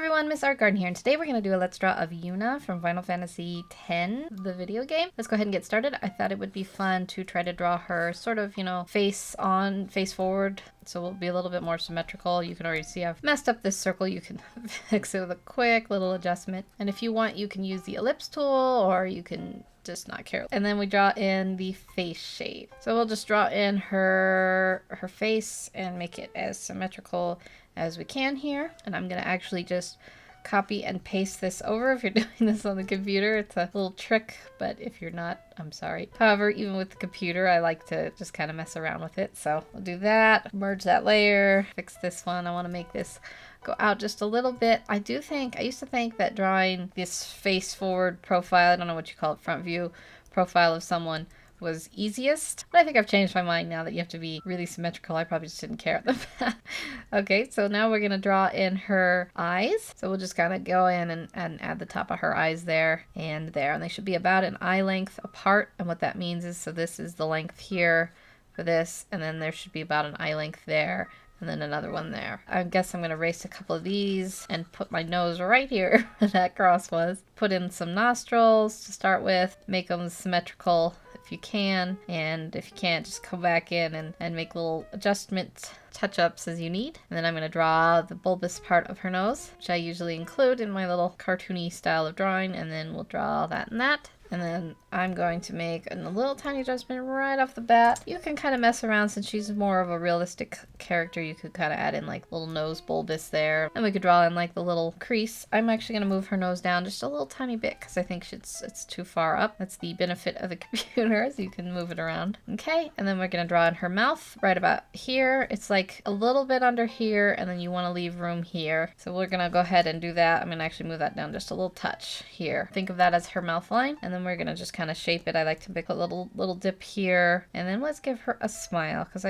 everyone, Miss Art Garden here, and today we're going to do a Let's Draw of Yuna from Final Fantasy X, the video game. Let's go ahead and get started. I thought it would be fun to try to draw her sort of, face on, face forward, so we'll be a little bit more symmetrical. You can already see I've messed up this circle. You can fix it with a quick little adjustment. And if you want, you can use the ellipse tool, or you can just not care. And then we draw in the face shape. So we'll just draw in her face and make it as symmetrical as we can here. And I'm gonna actually just copy and paste this over. If you're doing this on the computer, it's a little trick, but if you're not, I'm sorry. However, even with the computer, I like to just kind of mess around with it. So we'll do that, merge that layer, fix this one. I want to make this go out just a little bit. I used to think that drawing this face forward profile, I don't know what you call it, front view profile of someone, was easiest, but I think I've changed my mind now that you have to be really symmetrical. I probably just didn't care at the back. Okay, so now we're gonna draw in her eyes. So we'll just kind of go in and add the top of her eyes there and there, and they should be about an eye length apart. And what that means is, so this is the length here for this, and then there should be about an eye length there, and then another one there. I guess I'm going to erase a couple of these and put my nose right here where that cross was. Put in some nostrils to start with, make them symmetrical if you can, and if you can't, just come back in and make little adjustments, touch-ups as you need. And then I'm going to draw the bulbous part of her nose, which I usually include in my little cartoony style of drawing, and then we'll draw that and that. And then I'm going to make a little tiny adjustment right off the bat. You can kind of mess around since she's more of a realistic character. You could kind of add in like little nose bulbous there. And we could draw in like the little crease. I'm actually going to move her nose down just a little tiny bit because I think it's too far up. That's the benefit of the computer, so you can move it around. Okay, and then we're going to draw in her mouth right about here. It's like a little bit under here, and then you want to leave room here. So we're going to go ahead and do that. I'm going to actually move that down just a little touch here. Think of that as her mouth line, and then we're gonna just kind of shape it. I like to make a little dip here, and then let's give her a smile, because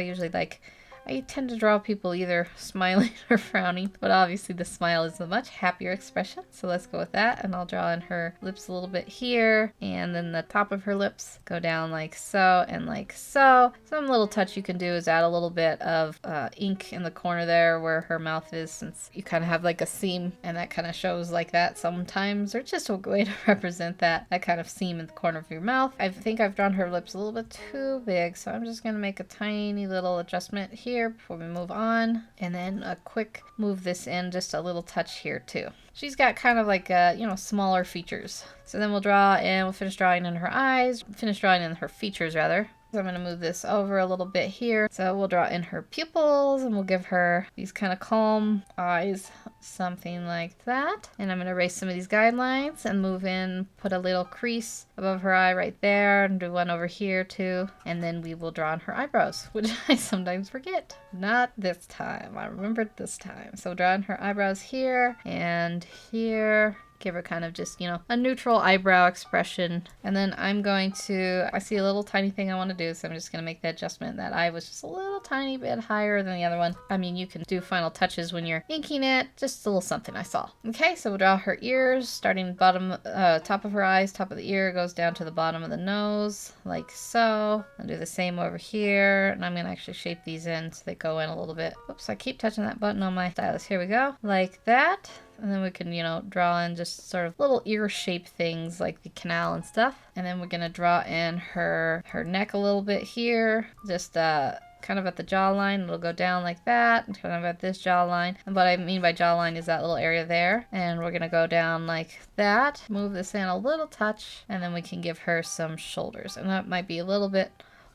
I tend to draw people either smiling or frowning, but obviously the smile is a much happier expression, so let's go with that. And I'll draw in her lips a little bit here, and then the top of her lips go down like so and like so. Some little touch you can do is add a little bit of ink in the corner there where her mouth is, since you kind of have like a seam, and that kind of shows like that sometimes, or just a way to represent that kind of seam in the corner of your mouth. I think I've drawn her lips a little bit too big, so I'm just gonna make a tiny little adjustment here before we move on, and then a quick move this in just a little touch here too. She's got kind of like smaller features. So then we'll finish drawing in her eyes, finish drawing in her features rather. So I'm going to move this over a little bit here. So we'll draw in her pupils, and we'll give her these kind of calm eyes, something like that. And I'm going to erase some of these guidelines and move in, put a little crease above her eye right there, and do one over here too. And then we will draw in her eyebrows, which I sometimes forget. Not this time. I remembered this time. So draw in her eyebrows here and here. Give her kind of just, a neutral eyebrow expression. And then I see a little tiny thing I want to do, so I'm just going to make the adjustment. That eye was just a little tiny bit higher than the other one. I mean, you can do final touches when you're inking it, just a little something I saw. Okay, so we'll draw her ears, starting bottom, top of her eyes, top of the ear goes down to the bottom of the nose, like so. I'll do the same over here, and I'm going to actually shape these in so they go in a little bit. Oops, I keep touching that button on my stylus. Here we go, like that. And then we can, draw in just sort of little ear-shaped things like the canal and stuff. And then we're going to draw in her neck a little bit here, just kind of at the jawline. It'll go down like that, and kind of at this jawline. And what I mean by jawline is that little area there. And we're going to go down like that, move this in a little touch, and then we can give her some shoulders. And that might be a little bit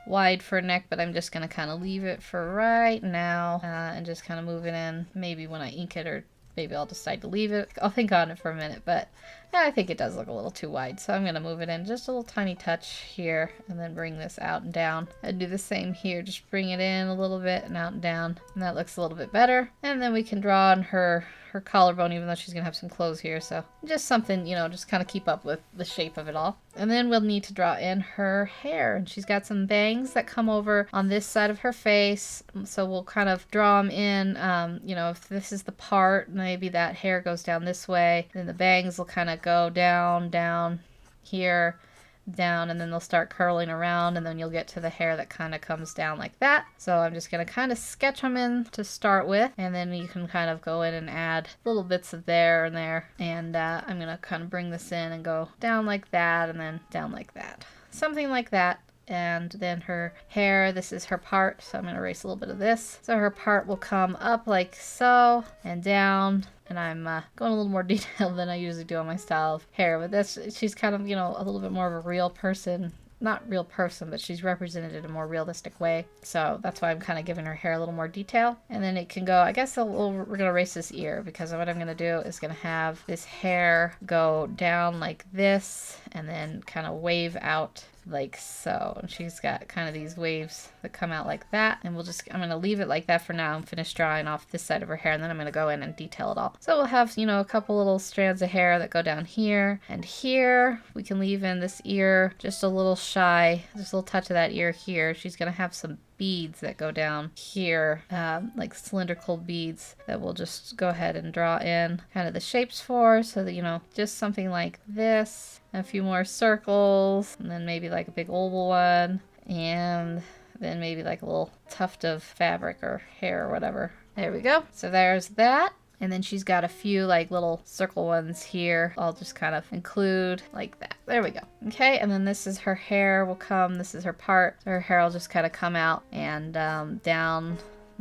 wide for neck, but I'm just going to kind of leave it for right now and just kind of move it in. Maybe when I ink it, or maybe I'll decide to leave it. I'll think on it for a minute, but yeah, I think it does look a little too wide. So I'm going to move it in just a little tiny touch here, and then bring this out and down. And do the same here. Just bring it in a little bit and out and down. And that looks a little bit better. And then we can draw on her collarbone, even though she's going to have some clothes here. So just something, just kind of keep up with the shape of it all. And then we'll need to draw in her hair. And she's got some bangs that come over on this side of her face. So we'll kind of draw them in. If this is the part, maybe that hair goes down this way. Then the bangs will kind of go down here. down, and then they'll start curling around, and then you'll get to the hair that kind of comes down like that. So I'm just going to kind of sketch them in to start with, and then you can kind of go in and add little bits of there and there. And I'm going to kind of bring this in and go down like that, and then down like that. Something like that. And then her hair, this is her part, so I'm going to erase a little bit of this. So her part will come up like so, and down. And I'm going a little more detailed than I usually do on my style of hair. But that's, she's kind of, you know, a little bit more of a real person. Not real person, but she's represented in a more realistic way. So that's why I'm kind of giving her hair a little more detail. And then it can go, I guess we're going to erase this ear, because what I'm going to do is going to have this hair go down like this and then kind of wave out like so. And she's got kind of these waves that come out like that. And I'm going to leave it like that for now and finish drawing off this side of her hair. And then I'm going to go in and detail it all. So we'll have, you know, a couple little strands of hair that go down here and here. We can leave in this ear just a little shy, just a little touch of that ear here. She's going to have some beads that go down here, like cylindrical beads that we'll just go ahead and draw in kind of the shapes for, so that, you know, just something like this, and a few more circles, and then maybe like a big oval one, and then maybe like a little tuft of fabric or hair or whatever. There we go. So there's that. And then she's got a few like little circle ones here. I'll just kind of include like that. There we go. Okay, and then this is her hair will come. This is her part. So her hair will just kind of come out and down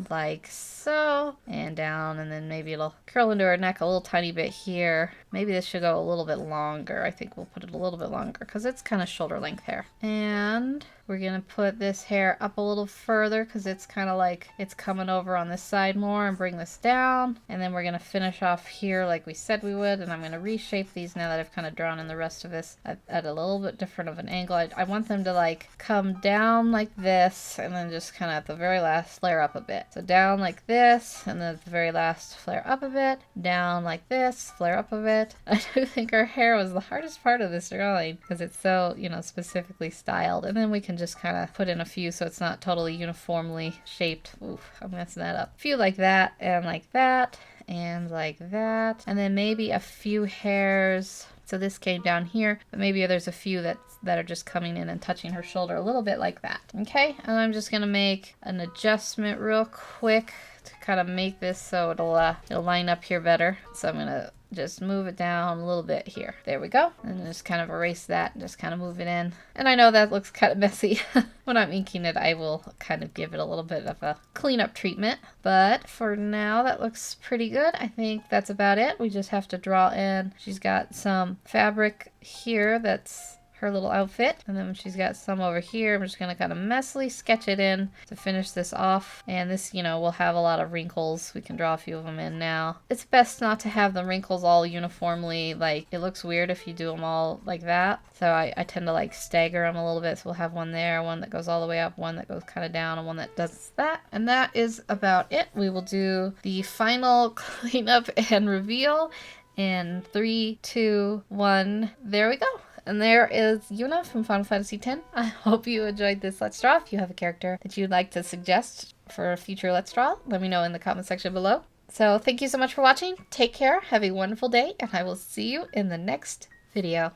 like so, and down, and then maybe it'll curl into her neck a little tiny bit here. Maybe this should go a little bit longer. I think we'll put it a little bit longer because it's kind of shoulder length hair. And we're gonna put this hair up a little further because it's kind of like it's coming over on this side more, and bring this down. And then we're gonna finish off here like we said we would, and I'm gonna reshape these now that I've kind of drawn in the rest of this at a little bit different of an angle. I want them to like come down like this, and then just kind of at the very last flare up a bit. So down like this, and then at the very last flare up a bit, down like this, flare up a bit. I do think her hair was the hardest part of this drawing because it's so, you know, specifically styled. And then we can just kind of put in a few so it's not totally uniformly shaped. Oof, I'm messing that up. A few like that, and like that, and like that. And then maybe a few hairs. So this came down here, but maybe there's a few that are just coming in and touching her shoulder a little bit like that. Okay, and I'm just gonna make an adjustment real quick to kind of make this so it'll line up here better. So I'm gonna just move it down a little bit here. There we go. And just kind of erase that and just kind of move it in. And I know that looks kind of messy. When I'm inking it, I will kind of give it a little bit of a cleanup treatment. But for now, that looks pretty good. I think that's about it. We just have to draw in. She's got some fabric here that's her little outfit, and then she's got some over here. I'm just gonna kind of messily sketch it in to finish this off. And this, you know, will have a lot of wrinkles. We can draw a few of them in now. It's best not to have the wrinkles all uniformly, like it looks weird if you do them all like that. So I tend to like stagger them a little bit. So we'll have one there, one that goes all the way up, one that goes kind of down, and one that does that. And that is about it. We will do the final cleanup and reveal in 3, 2, 1. There we go. And there is Yuna from Final Fantasy X. I hope you enjoyed this Let's Draw. If you have a character that you'd like to suggest for a future Let's Draw, let me know in the comment section below. So thank you so much for watching. Take care, have a wonderful day, and I will see you in the next video.